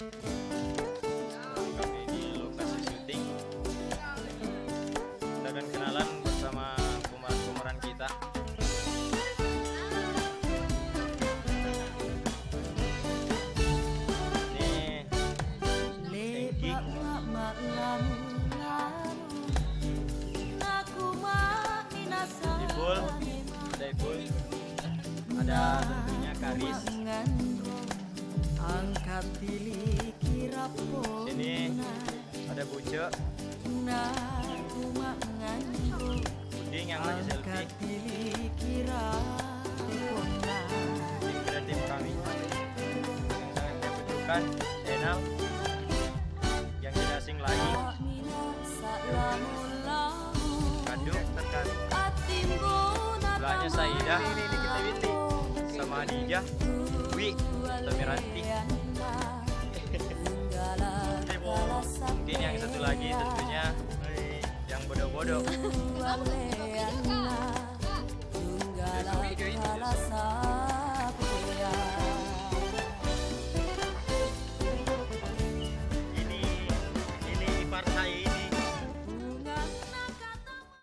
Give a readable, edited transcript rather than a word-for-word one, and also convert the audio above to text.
Kami di lokasi syuting. Kita akan kenalan bersama pemeran kita. Ini Hengki. Ipul, ada Ipul. Ada tentunya Karis. Sini ada Buce, Puding yang lagi selfie. Tim kreatif kami yang sangat dibutuhkan. Enal yang tidak asing lagi. Kandung terkandung. Sebelahnya Saidah, sama Adijah, Wi, Tomiranti. Mungkin yang satu lagi tentunya yang bodoh-bodoh.